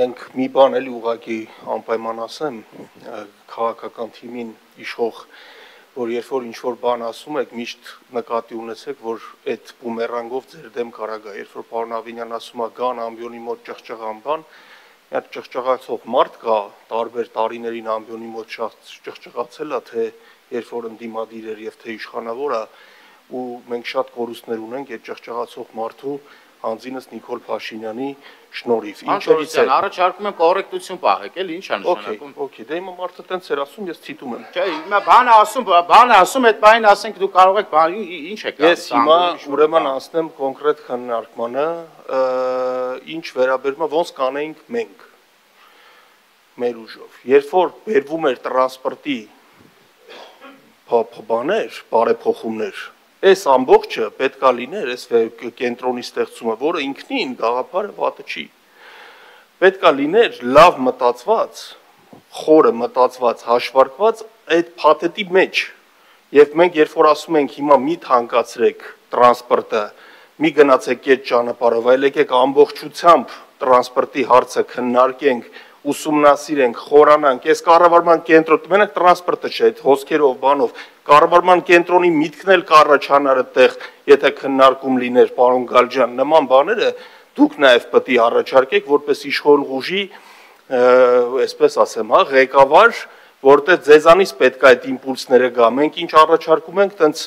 մենք մի բան էլի ուղղակի անպայման ասեմ, քաղաքական թիմին իշխող, որ երբ որ ինչ-որ բան ասում եք, միշտ նկատի ունեցեք, որ այդ բումերանգով ձեր դեմ կարա գա, երբ որ պարոն Ավինյան ասում է գան ամբիոնի մոտ ճղճղան բան, այդ ճղճղացող մարդ կա, տարբեր տարիներին ամբիոնի մոտ ճղճղացել է, թե երբ որ ընդդիմադիր էր եւ թե իշխանավոր է, ու մենք շատ կորուստներ ունենք այդ ճղճղացող մարդու Անձինս Նիկոլ Փաշինյանի շնորհիվ։ Ինչերից է։ Առաջարկում եմ կոռեկտություն պահեք, էլի ինչ է նշանակում։ Okay, դե հիմա մարդը տենց էր ասում, ես ցիտում եմ։ Չէ, հիմա բանը ասում, այդ բանին ասենք դու կարող եք ինչ եք ասում։ Ես հիմա ուրեմն անցնեմ կոնկրետ քննարկմանը, ինչ վերաբերում է ոնց կանեինք մենք մեր ուժով։ Երբ որ բերվում էր տրանսպորտի բաներ, բարեփոխումներ, այս ամբողջը պետքա լիներ, այս կենտրոնի ստեղծումը, որը ինքնին գաղափարը վատը չի։ Պետքա լիներ լավ մտածված, խորը մտածված, հաշվարկված այդ փաթեթի մեջ։ Եվ մենք երբ որ ասում ենք հիմա մի թանկացրեք տրանսպորտը, մի գնացեք այդ ճանապարհով, այլ եկեք ամբողջությամբ տրանսպորտի հարցը քննարկենք, ուսումնասիրենք, խորանանք, այս կառավարման կենտրոն, մենակ տրանսպորտը չէ, այդ հոսքերով, բանով, կառավարման կենտրոնի միտքն էլ կառաջանար այդտեղ, եթե քննարկում լիներ, պարոն Գալջյան, նման բաները դուք նաև պետք է առաջարկեք, որպես իշխող ուժի, այսպես ասեմ, ղեկավար, որտեղ ձեզանից պետք է այդ իմպուլսները գա, մենք ինչ առաջարկում ենք, տենց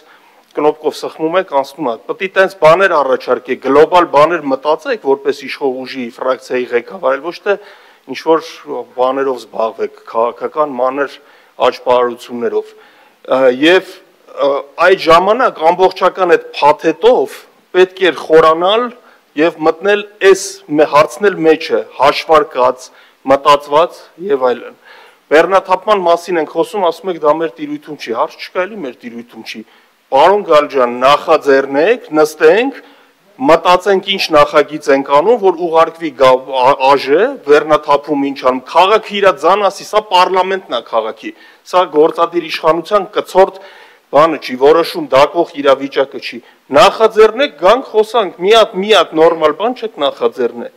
կնոպկով սխմում եք, անցնում եք, պետք է տենց բաներ առաջարկեք, գլոբալ բաներ մտածեք, որպես իշխող ուժի ֆրակցիայի ղեկավար, ոչ թե ինչ-որ բաներով զբաղվեք, քաղաքական մանր աճպարարություններով, և այդ ժամանակ ամբողջական այդ փաթեթով պետք էր խորանալ և մտնել այս հարցնել մեջը, հաշվարկած, մտածված և այլն։ Բեռնաթափման մասին ենք խոսում, ասում եք դա մեր տիրույթում չի, հարց չկա էլի մեր տիրույթում չի։ Պարոն Գալջյան, նախաձեռնեք, նստենք, մտածենք ինչ նախագիծ ենք անում, որ ուղարկվի ԱԺ, բեռնաթափում ինչ անում, քաղաքը իր ձան ասի, սա պարլամենտն է քաղաքի, սա գործադիր իշխանության կցորդ բանը չի, որոշում դակող իրավիճակը չի։ Նախաձեռնեք, գանք խոսանք, մի հատ նորմալ բան չեք նախաձեռնե։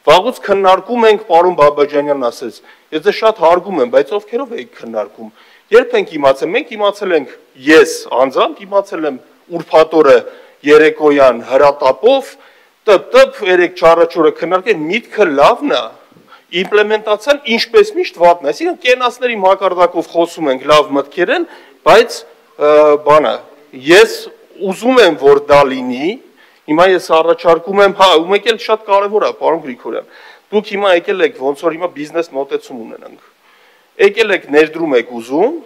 Վաղուց քննարկում ենք, պարոն Բաբաջանյանն ասեց, ես դե շատ հարգում եմ, բայց ովքերով եք քննարկում։ Երբ ենք իմացել, մենք իմացել ենք, ես անձամբ իմացել եմ ուրբաթ օրը երեկոյան հրատապով, տպ-տպ 3-4 օրը քննարկել, միտքը լավն է, իմպլեմենտացիան ինչպես միշտ վատն է, այսինքն կենացների մակարդակով խոսում ենք լավ մտքեր են, բայց բանը, ես ուզում եմ, որ դա լինի, հիմա ես առաջարկում եմ, ու մեկ էլ շատ կարևոր է, պարոն Գրիգորյան, դուք հիմա եկել եք, ոնց որ հիմա բիզնես մոտեցում ունենանք, եկել եք ներդրում եք ուզում,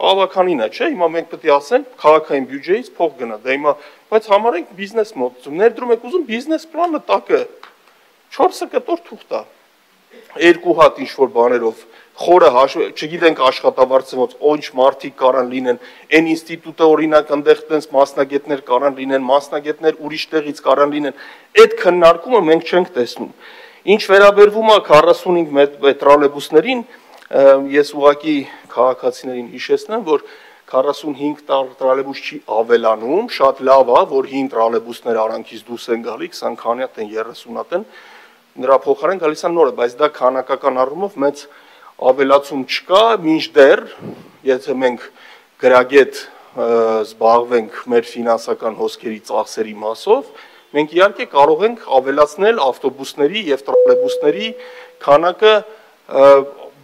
ավականին է, չէ, հիմա մենք պետք է ասենք, քաղաքային բյուջեից փող գնա, դա հիմա, բայց համարենք բիզնես մոտեցում, ներդրում եք ուզում, բիզնես պլանը տակը, 4 կտոր թուղթ է, 2 հատ ինչ-որ բաներով, խորը չգիտենք աշխատավարձը ինչ մարդիկ կարան լինեն, այն ինստիտուտը օրինակ ընդեղ տենց մասնագետներ կարան լինեն, մասնագետներ ուրիշ տեղից կարան լինեն, այդ քննարկումը մենք չենք տեսնում։ Ինչ վերաբերվում է 45 տրոլեյբուսներին, ես ուղղակի քաղաքացիներին հիշեցնեմ, որ 45 տրոլեյբուս չի ավելանում, շատ լավ է, որ 5 տրոլեյբուսներ արանքից դուրս են գալի, 20 հատ են, 30 հատ են, նրա փոխարեն գալիս են նորը, բայց դա քանակական առումով մեծ ավելացում չկա, մինչդեռ, եթե մենք գրագետ զբաղվենք մեր ֆինանսական հոսքերի ծախսերի մասով, մենք իհարկե կարող ենք ավելացնել ավտոբուսների և տրոլեյբուսների քանակը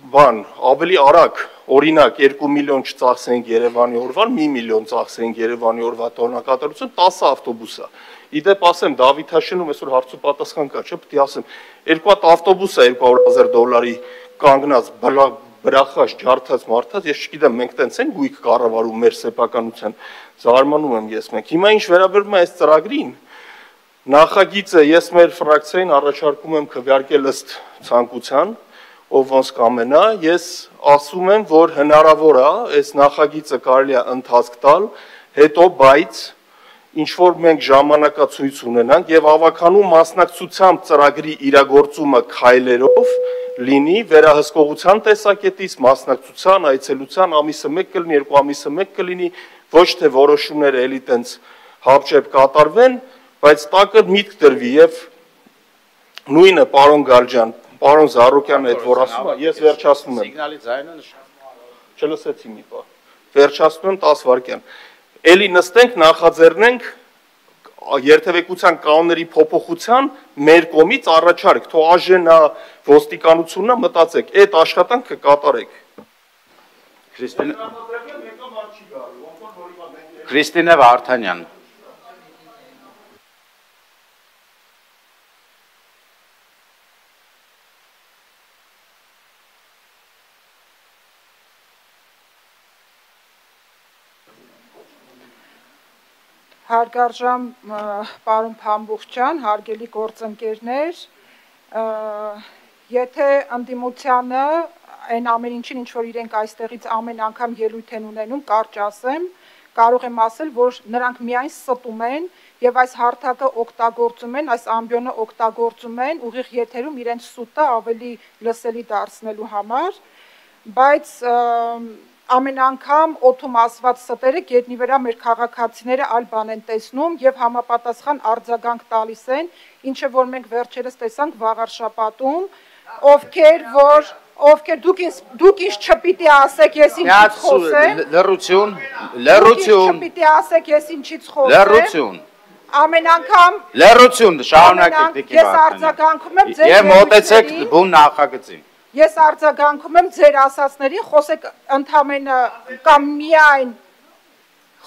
ավելի արագ, օրինակ 2 միլիոն չծախսենք Երևանի օրվան, 1 միլիոն ծախսենք Երևանի օրվա տոնակատարություն, 10 ավտոբուս է։ Իդեպ ասեմ, Դավիթ Հաշենում այսօր հարց ու պատասխան կա, չէ, պետք է ասեմ, 2 հատ ավտոբուս է $200,000 կանգնած, բրախած, ջարդած, մարդած, ես չգիտեմ, մենք տենց ենք գույք կառավարում մեր սեփականության, զարմանում եմ ես մենք։ Հիմա ինչ վերաբերում է այս ծրագրին, նախագիծը ես մեր ֆրակցիային առաջարկում եմ քվեարկել ըստ ցանկության, ով ոնց կամենա, ես ասում եմ, որ հնարավոր է այս նախագիծը կարելի է ընթացք տալ, հետո բայց ինչ որ մենք ժամանակացույց ունենանք եւ ավականու մասնակցությամբ ծրագրի իրագործումը քայլերով լինի վերահսկողության տեսակետից, մասնակցության, այցելության ամիսը 1 կլինի, 2 ամիսը 1 կլինի, ոչ թե որոշումները էլի տենց հապճեպ կատարվեն, բայց տակը միտք դրվի եւ Նույնը պարոն Գալջան, պարոն Զարուկյանը այդ որ ասում է, ես վերջացնում եմ։ Սիգնալի ձայնը Չլսեցի մի բան։ Վերջացնում եմ 10 վայրկյան։ Էլի նստենք, նախաձեռնենք երթևեկության կանոնների փոփոխության մեր կողմից առաջարկ, թող ԱԺ-նա, ոստիկանությունն մտածեք, այդ աշխատանքը կատարեք։ Քրիստինե Վարդանյան։ Հարգարժան պարոն Փամբուխչյան, հարգելի գործընկերներ, եթե ընդդիմությանը այն ամեն ինչին, ինչ որ իրենք այստեղից ամեն անգամ ելույթ են ունենում, կարճ ասեմ, կարող եմ ասել, որ նրանք միայն ստում են եւ այս հարթակը օգտագործում են, այս ամբիոնը օգտագործում են ուղիղ եթերում իրենց սուտը ավելի լսելի դարձնելու համար, բայց ամեն անգամ օդում ասված ստերը գետնի վրա մեր քաղաքացիները այլ բան են տեսնում եւ համապատասխան արձագանք տալիս են, ինչը որ մենք վերջերս տեսանք վաղարշաբաթում, ովքեր դուք ինչ չպիտի ասեք, ես ինչից խոսեմ, լռություն, չպիտի ասեք, ես ինչից խոսեմ, լռություն, ամեն անգամ լռություն, շարունակեք դեպի ես արձագանքում եմ ձեր եւ մոտեցեք բուն նախագծին։ Ես արձագանքում եմ ձեր ասածներին, խոսեք ընդամենը կամ միայն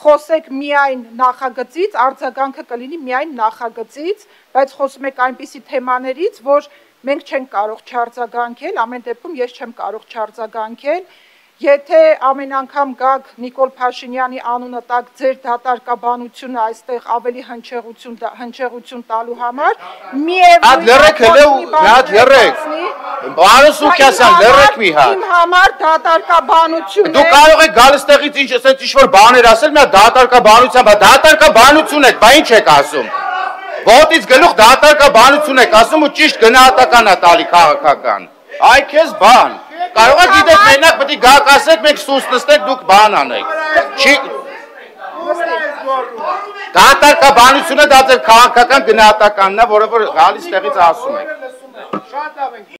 խոսեք միայն նախագծից, արձագանքը կլինի միայն նախագծից, բայց խոսում եք այնպիսի թեմաներից, որ մենք չենք կարող չարձագանքել, ամեն դեպքում ես չեմ կարող չարձագանքել, եթե ամեն անգամ գաք Նիկոլ Փաշինյանի անունը տակ ձեր դատարկաբանությունը այստեղ ավելի հնչեղություն տալու համար, Պարոն Սուքյասյան, լռեք մի հատ։ Իմ համար դատարկաբանություն է։ Դուք կարող եք գալ ստեղից ինչ-որ բաներ ասել, մի հատ դատարկաբանությամբ, դատարկաբանություն եք, բա ինչ եք ասում։ Ոտից գլուխ դատարկաբանություն եք ասում ու ճիշտ գնահատական է տալի քաղաքական։ Այ քեզ բան։ Կարող եք գիտեք մենակ պետք է գաք ասեք, մենք սուս նստենք, դուք բան անեք։ Չի Դատարկաբանությունը դա ձեր քաղաքական գնահատականն է, որը որ գալիս տեղից ասում եք։